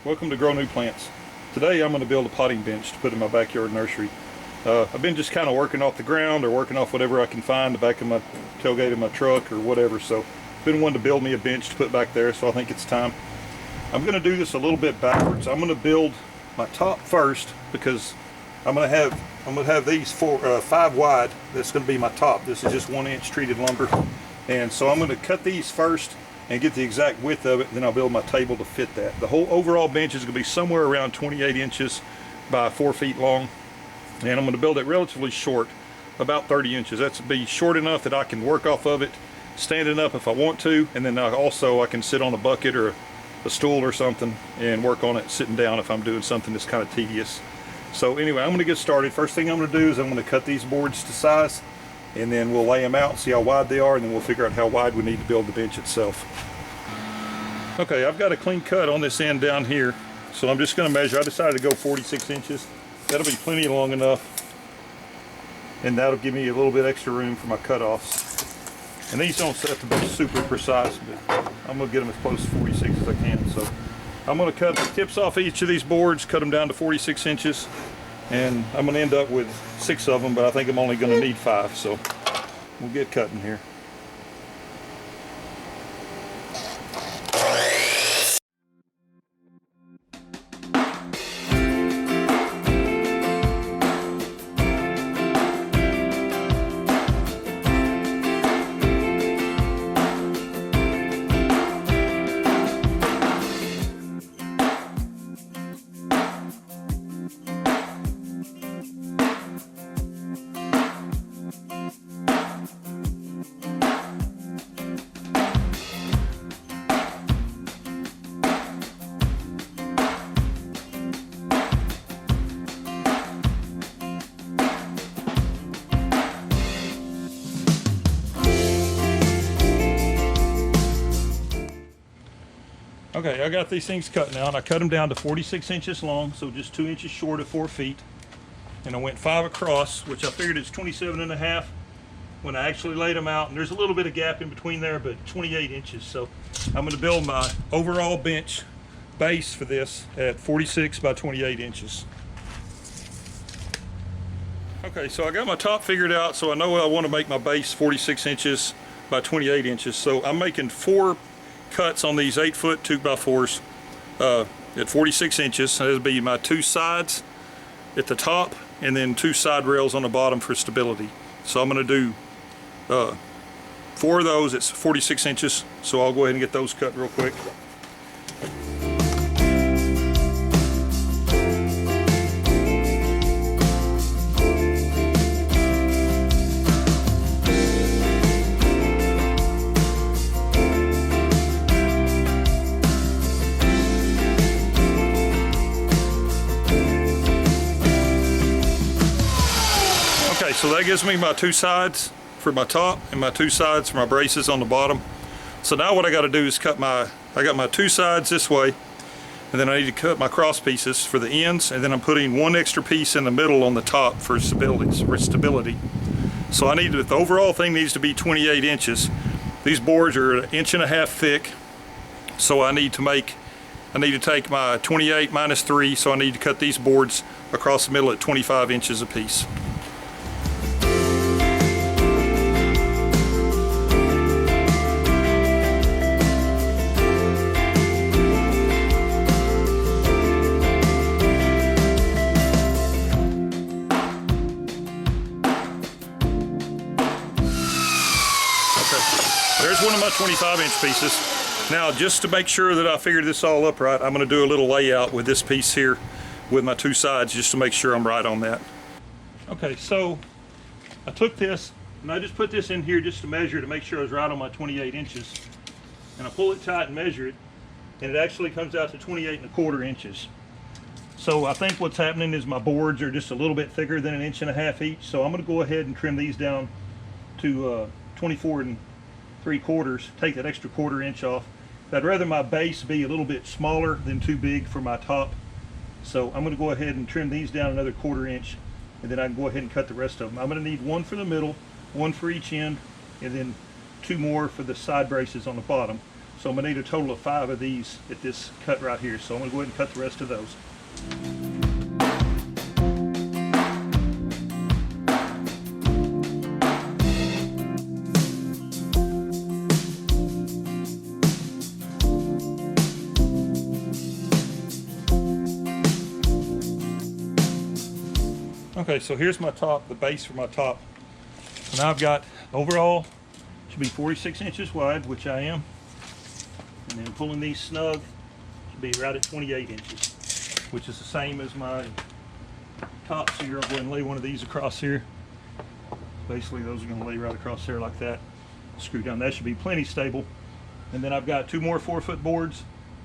Welcome to Grow New Plants. Today I'm going to build a potting bench to put in my backyard nursery. I've been just kind of working off the ground or working off whatever I can find, the back of my tailgate of my truck or whatever, so I've been wanting to build me a bench to put back there, so I think it's time. I'm going to do this a little bit backwards. I'm going to build my top first because I'm going to have these 5 wide. That's going to be my top. This is just 1-inch treated lumber, and so I'm going to cut these first and get the exact width of it, then I'll build my table to fit that. The whole overall bench is going to be somewhere around 28 inches by 4 feet long, and I'm going to build it relatively short, about 30 inches. That's to be short enough that I can work off of it standing up if I want to, and then I can sit on a bucket or a stool or something and work on it sitting down if I'm doing something that's kind of tedious. So anyway, I'm going to get started. First thing I'm going to do is I'm going to cut these boards to size, and then we'll lay them out, see how wide they are, and then we'll figure out how wide we need to build the bench itself. Okay, I've got a clean cut on this end down here, so I'm just going to measure. I decided to go 46 inches. That'll be plenty long enough, and that'll give me a little bit extra room for my cutoffs. And these don't have to be super precise, but I'm going to get them as close to 46 as I can. So I'm going to cut the tips off each of these boards, cut them down to 46 inches. And I'm going to end up with 6 of them, but I think I'm only going to need 5, so we'll get cutting here. Okay, I got these things cut now, and I cut them down to 46 inches long, so just 2 inches short of 4 feet. And I went 5 across, which I figured is 27.5 when I actually laid them out. And there's a little bit of gap in between there, but 28 inches. So I'm going to build my overall bench base for this at 46 by 28 inches. Okay, so I got my top figured out, so I know I want to make my base 46 inches by 28 inches. So I'm making 4 cuts on these 8-foot 2x4s at 46 inches. That'll be my 2 sides at the top, and then 2 side rails on the bottom for stability. So I'm going to do 4 of those at 46 inches. So I'll go ahead and get those cut real quick. So that gives me my 2 sides for my top and my 2 sides for my braces on the bottom. So now what I got to do is I got my 2 sides this way, and then I need to cut my cross pieces for the ends, and then I'm putting 1 extra piece in the middle on the top for stability. So the overall thing needs to be 28 inches. These boards are 1.5 inches thick, so I need to take my 28 minus 3, so I need to cut these boards across the middle at 25 inches apiece. There's one of my 25-inch pieces. Now, just to make sure that I figured this all up right, I'm going to do a little layout with this piece here with my 2 sides just to make sure I'm right on that. Okay, so I took this and I just put this in here just to measure to make sure I was right on my 28 inches. And I pull it tight and measure it, and it actually comes out to 28.25 inches. So I think what's happening is my boards are just a little bit thicker than 1.5 inches each. So I'm going to go ahead and trim these down to 24 3/4, take that extra 1/4 inch off. I'd rather my base be a little bit smaller than too big for my top. So I'm going to go ahead and trim these down another 1/4 inch, and then I can go ahead and cut the rest of them. I'm going to need 1 for the middle, 1 for each end, and then 2 more for the side braces on the bottom. So I'm gonna need a total of 5 of these at this cut right here. So I'm gonna go ahead and cut the rest of those. Okay, so here's my top, the base for my top. So now I've got overall, should be 46 inches wide, which I am. And then pulling these snug, should be right at 28 inches, which is the same as my tops here. I'll go ahead and lay one of these across here. Basically, those are gonna lay right across there like that. Screw down, that should be plenty stable. And then I've got 2 more 4-foot boards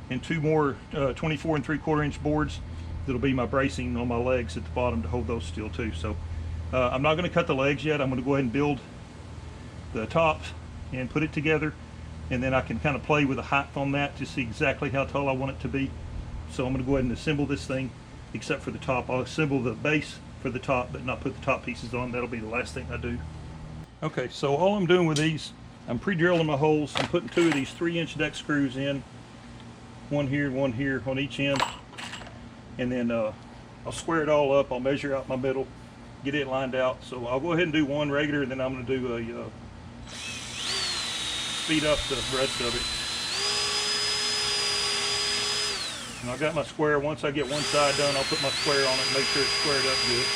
and 2 more 24 3/4 inch boards. That'll be my bracing on my legs at the bottom to hold those still too. So I'm not going to cut the legs yet. I'm going to go ahead and build the tops and put it together, and then I can kind of play with the height on that to see exactly how tall I want it to be. So I'm going to go ahead and assemble this thing, except for the top. I'll assemble the base for the top, but not put the top pieces on. That'll be the last thing I do. Okay, so all I'm doing with these, I'm pre-drilling my holes. I'm putting 2 of these 3-inch deck screws in, one here on each end. And then I'll square it all up. I'll measure out my middle, get it lined out. So I'll go ahead and do one regular, and then I'm going to do a speed up the rest of it. And I've got my square. Once I get one side done, I'll put my square on it and make sure it's squared up good.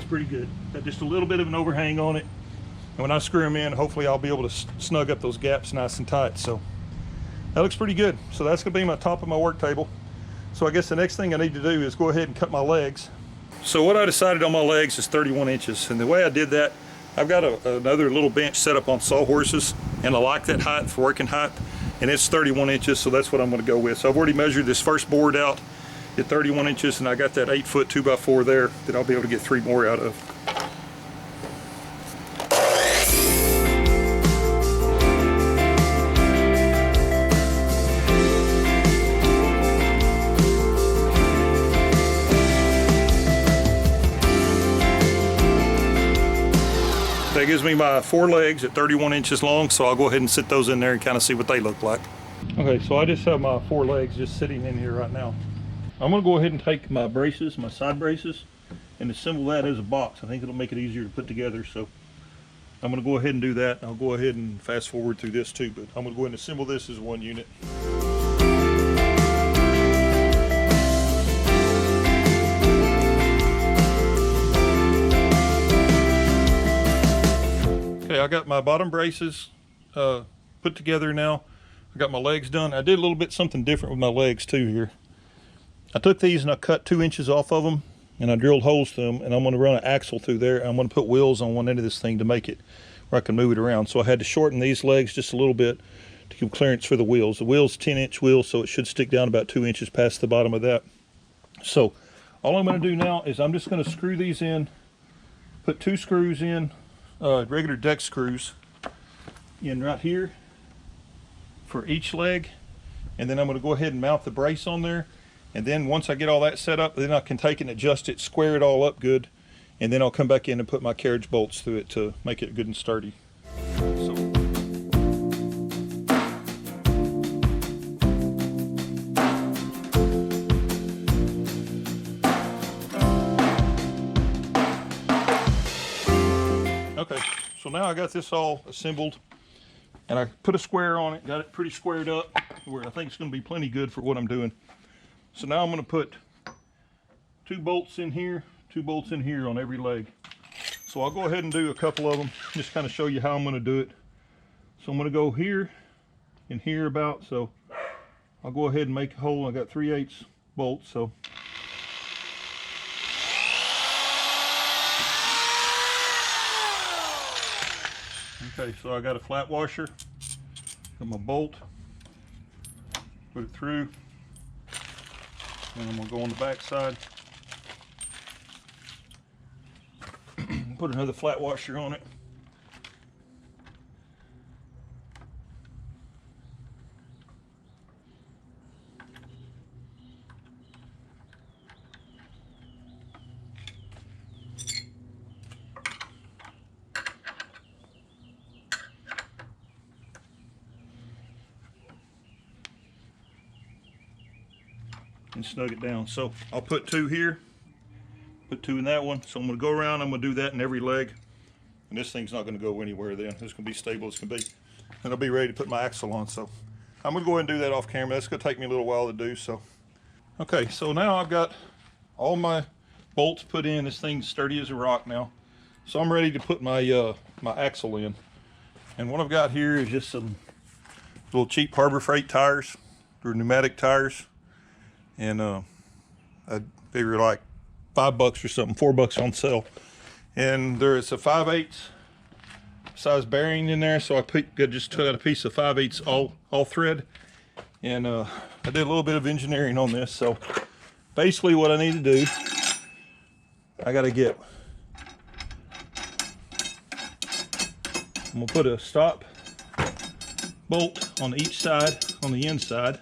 Pretty good. Got just a little bit of an overhang on it, and when I screw them in, hopefully I'll be able to snug up those gaps nice and tight. So that looks pretty good. So that's gonna be my top of my work table. So I guess the next thing I need to do is go ahead and cut my legs. So what I decided on my legs is 31 inches, and the way I did that, I've got another little bench set up on sawhorses, and I like that height for working height, and it's 31 inches, so that's what I'm going to go with. So I've already measured this first board out at 31 inches, and I got that 8-foot 2x4 there that I'll be able to get 3 more out of. That gives me my 4 legs at 31 inches long, so I'll go ahead and sit those in there and kind of see what they look like. Okay, so I just have my 4 legs just sitting in here right now. I'm going to go ahead and take my braces, my side braces, and assemble that as a box. I think it'll make it easier to put together, so I'm going to go ahead and do that. I'll go ahead and fast forward through this too, but I'm going to go ahead and assemble this as one unit. Okay, I got my bottom braces put together now. I got my legs done. I did a little bit something different with my legs too here. I took these and I cut 2 inches off of them, and I drilled holes through them, and I'm going to run an axle through there. I'm going to put wheels on one end of this thing to make it where I can move it around. So I had to shorten these legs just a little bit to give clearance for the wheels. The wheel's 10-inch wheel, so it should stick down about 2 inches past the bottom of that. So all I'm going to do now is I'm just going to screw these in, put 2 screws in, regular deck screws in right here for each leg, and then I'm going to go ahead and mount the brace on there. And then once I get all that set up, then I can take it and adjust it, square it all up good, and then I'll come back in and put my carriage bolts through it to make it good and sturdy. Okay, so now I got this all assembled. And I put a square on it, got it pretty squared up where I think it's going to be plenty good for what I'm doing. So now I'm going to put 2 bolts in here, 2 bolts in here on every leg. So I'll go ahead and do a couple of them, just kind of show you how I'm going to do it. So I'm going to go here and here about, so I'll go ahead and make a hole. I got 3/8 bolts, so. Okay, so I got a flat washer, got my bolt, put it through, and I'm going to go on the back side, put another flat washer on it. And snug it down. So I'll put 2 here, put 2 in that one. So I'm going to go around, I'm going to do that in every leg. And this thing's not going to go anywhere then. It's going to be stable as can be. And I'll be ready to put my axle on. So I'm going to go ahead and do that off camera. That's going to take me a little while to do. So, okay, so now I've got all my bolts put in. This thing's sturdy as a rock now. So I'm ready to put my my axle in. And what I've got here is just some little cheap Harbor Freight tires. They're pneumatic tires. And I figure like $5 or something, $4 on sale. And there's a 5/8 size bearing in there, so I just took out a piece of 5/8 all thread, and I did a little bit of engineering on this. So basically, what I need to do, I got to get. I'm gonna put a stop bolt on each side, on the inside.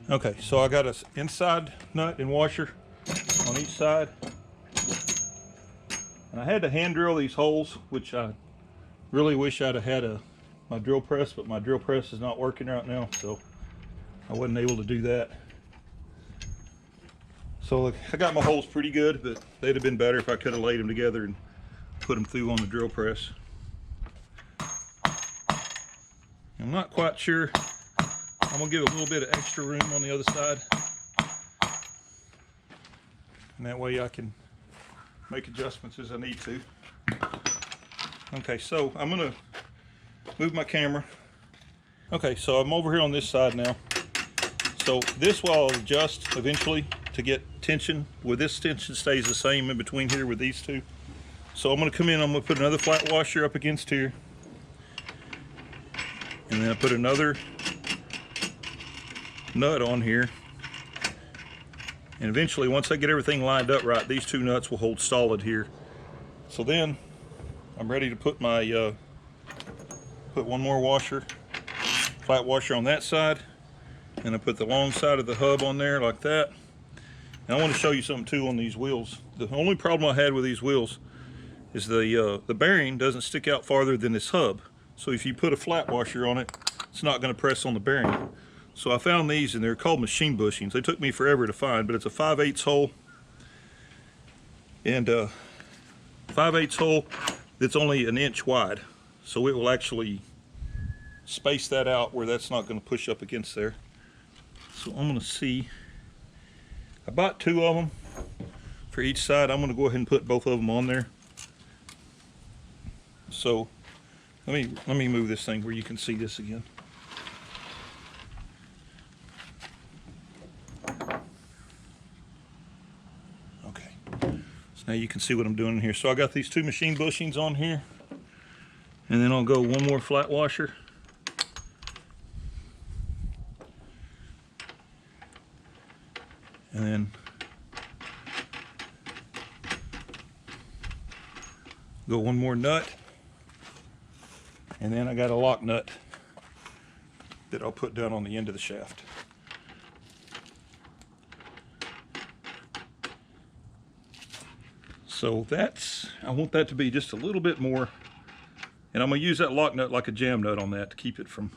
Okay, so I got an inside nut and washer on each side. And I had to hand drill these holes, which I really wish I'd have had my drill press, but my drill press is not working right now, so I wasn't able to do that. So I got my holes pretty good, but they'd have been better if I could have laid them together and put them through on the drill press. I'm not quite sure. I'm gonna give a little bit of extra room on the other side, and that way I can make adjustments as I need to. Okay, so I'm gonna move my camera. Okay, so I'm over here on this side now. So this will adjust eventually to get tension, where this tension stays the same in between here with these two. So I'm gonna come in, I'm gonna put another flat washer up against here, and then I put another nut on here, and eventually once I get everything lined up right, these 2 nuts will hold solid here. So then I'm ready to put my put one more washer, flat washer on that side, and I put the long side of the hub on there like that. And I want to show you something too on these wheels. The only problem I had with these wheels is the bearing doesn't stick out farther than this hub. So if you put a flat washer on it, it's not going to press on the bearing. So I found these, and they're called machine bushings. They took me forever to find, but it's a 5/8 hole, and 5/8 hole that's only 1 inch wide. So it will actually space that out where that's not going to push up against there. So I'm going to see. I bought 2 of them for each side. I'm going to go ahead and put both of them on there. So let me move this thing where you can see this again. Now you can see what I'm doing here. So I got these 2 machine bushings on here, and then I'll go one more flat washer, and then go one more nut, and then I got a lock nut that I'll put down on the end of the shaft. So I want that to be just a little bit more, and I'm going to use that lock nut like a jam nut on that to keep it from,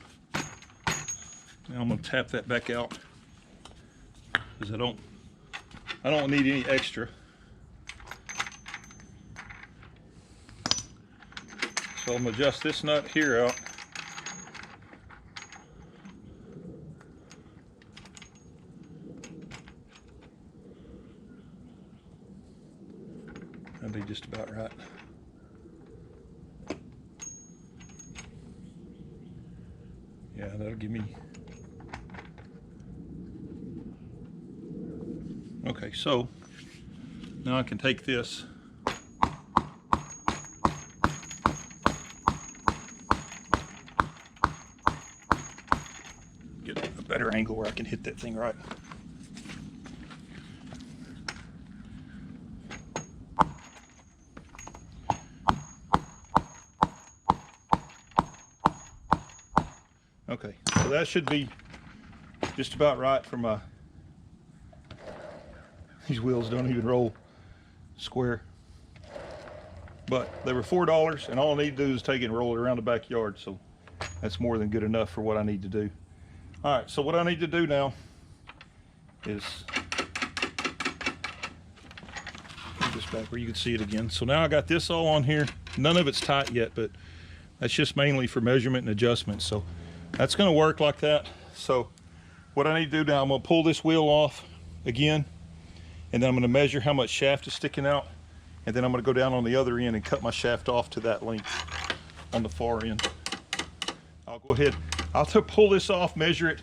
now I'm going to tap that back out, because I don't need any extra. So So I'm going to adjust this nut here out. That'd be just about right. Yeah, that'll give me. Okay, so now I can take this. Get a better angle where I can hit that thing right. Okay, so that should be just about right for my, these wheels don't even roll square. But they were $4 and all I need to do is take it and roll it around the backyard, so that's more than good enough for what I need to do. Alright, so what I need to do now is put this back where you can see it again. So now I got this all on here. None of it's tight yet, but that's just mainly for measurement and adjustment. So that's going to work like that. So what I need to do now, I'm going to pull this wheel off again, and then I'm going to measure how much shaft is sticking out, and then I'm going to go down on the other end and cut my shaft off to that length on the far end. I'll go ahead, I'll pull this off, measure it,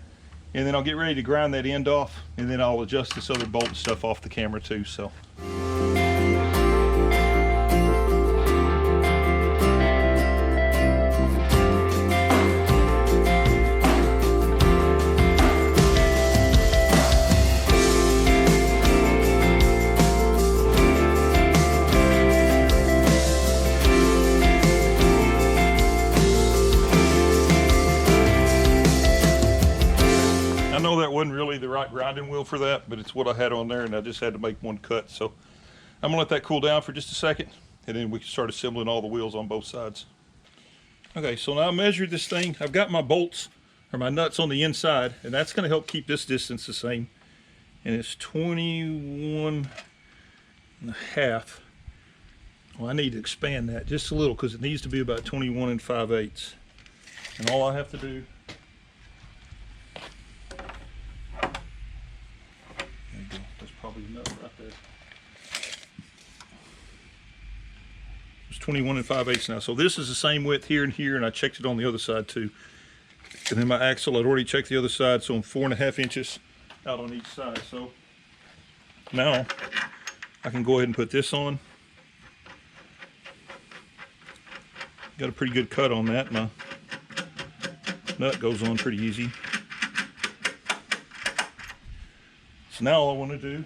and then I'll get ready to grind that end off, and then I'll adjust this other bolt and stuff off the camera too. So that wasn't really the right grinding wheel for that, but it's what I had on there, and I just had to make one cut. So I'm gonna let that cool down for just a second, and then we can start assembling all the wheels on both sides. Okay, so now I measured this thing. I've got my bolts or my nuts on the inside, and that's gonna help keep this distance the same. And it's 21 and a half. Well, I need to expand that just a little because it needs to be about 21 5/8. And all I have to do, probably enough right there. It's 21 5/8 now. So this is the same width here and here, and I checked it on the other side too. And then my axle, I'd already checked the other side, so I'm 4.5 inches out on each side. So now I can go ahead and put this on. Got a pretty good cut on that. My nut goes on pretty easy. So now all I want to do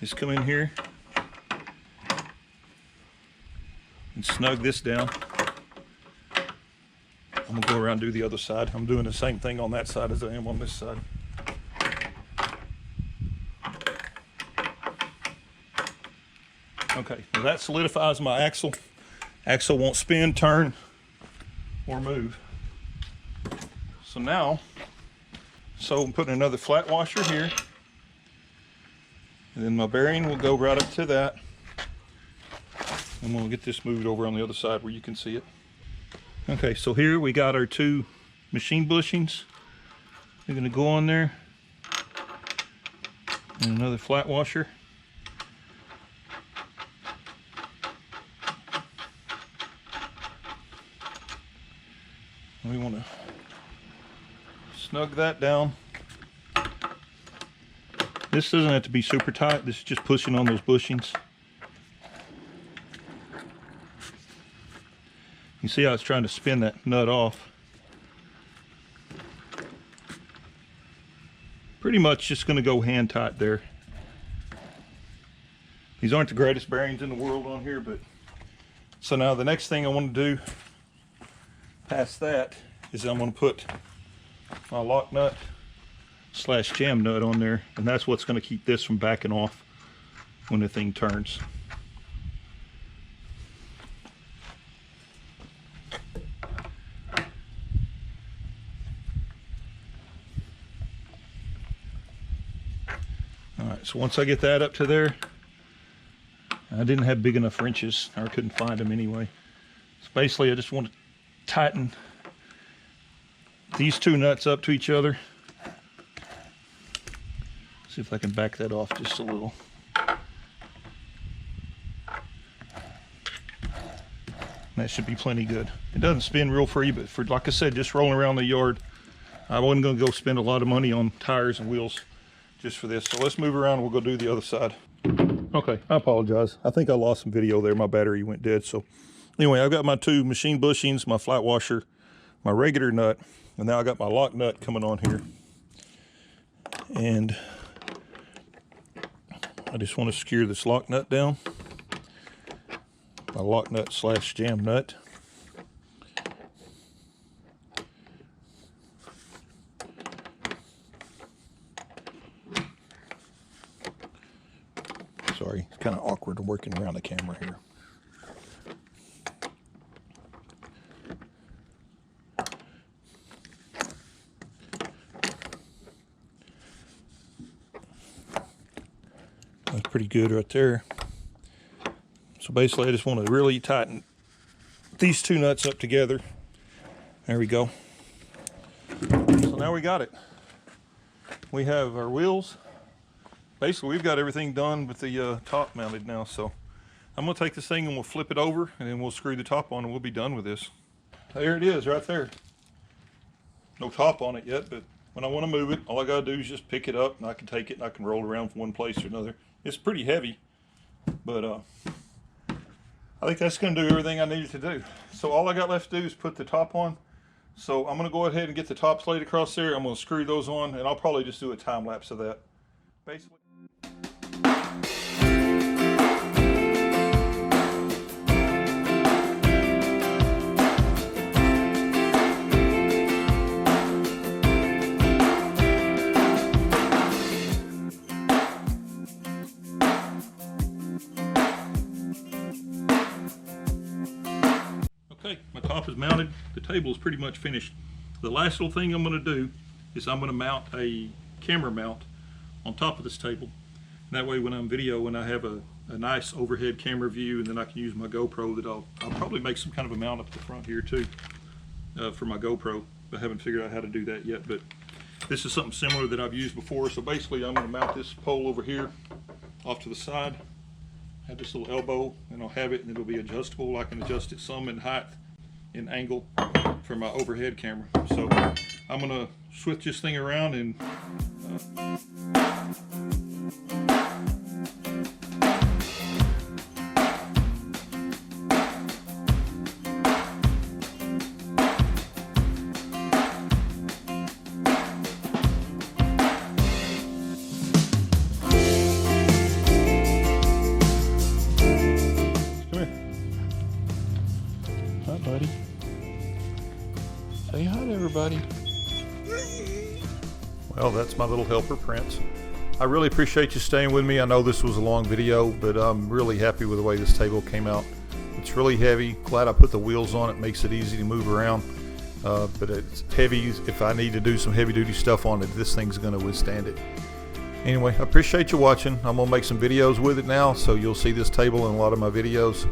is come in here and snug this down. I'm gonna go around and do the other side. I'm doing the same thing on that side as I am on this side. Okay, now that solidifies my axle. Axle won't spin, turn, or move. So now, I'm putting another flat washer here, and then my bearing will go right up to that. I'm going to get this moved over on the other side where you can see it. Okay, so here we got our two machine bushings. They're going to go on there, and another flat washer. We want to snug that down. This doesn't have to be super tight. This is just pushing on those bushings. You see how it's trying to spin that nut off. Pretty much just going to go hand tight there. These aren't the greatest bearings in the world on here, but so now the next thing I want to do past that is I'm going to put my lock nut / jam nut on there, and that's what's going to keep this from backing off when the thing turns. Alright, so once I get that up to there, I didn't have big enough wrenches, or I couldn't find them anyway. So basically I just want to tighten these two nuts up to each other. See if I can back that off just a little. That should be plenty good. It doesn't spin real free, but for, like I said, just rolling around the yard, I wasn't going to go spend a lot of money on tires and wheels just for this. So let's move around and we'll go do the other side. Okay, I apologize. I think I lost some video there. My battery went dead. So anyway, I've got my two machine bushings, my flat washer, my regular nut, and now I got my lock nut coming on here. And I just want to secure this lock nut down. My lock nut slash jam nut. Sorry, it's kind of awkward working around the camera here. That's pretty good right there. So basically I just want to really tighten these two nuts up together. There we go. So now we got it. We have our wheels. Basically we've got everything done with the top mounted now. So I'm going to take this thing and we'll flip it over and then we'll screw the top on and we'll be done with this. There it is right there. No top on it yet, but when I want to move it, all I got to do is just pick it up and I can take it and I can roll it around from one place to another. It's pretty heavy, but I think that's going to do everything I needed to do. So all I got left to do is put the top on. So I'm going to go ahead and get the tops laid across there. I'm going to screw those on, and I'll probably just do a time lapse of that. Basically. Okay, my top is mounted. The table is pretty much finished. The last little thing I'm going to do is I'm going to mount a camera mount on top of this table. And that way when I'm videoing, I have a nice overhead camera view, and then I can use my GoPro that I'll probably make some kind of a mount up the front here too for my GoPro. I haven't figured out how to do that yet, but this is something similar that I've used before. So basically I'm going to mount this pole over here off to the side. Have this little elbow, and I'll have it, and it'll be adjustable. I can adjust it some in height and angle for my overhead camera. So I'm gonna switch this thing around and buddy. Say hi to everybody. Well, that's my little helper, Prince. I really appreciate you staying with me. I know this was a long video, but I'm really happy with the way this table came out. It's really heavy. Glad I put the wheels on it. Makes it easy to move around. But it's heavy. If I need to do some heavy duty stuff on it, this thing's going to withstand it. Anyway, I appreciate you watching. I'm going to make some videos with it now, so you'll see this table in a lot of my videos.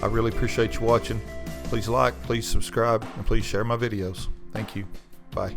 I really appreciate you watching. Please like, please subscribe, and please share my videos. Thank you. Bye.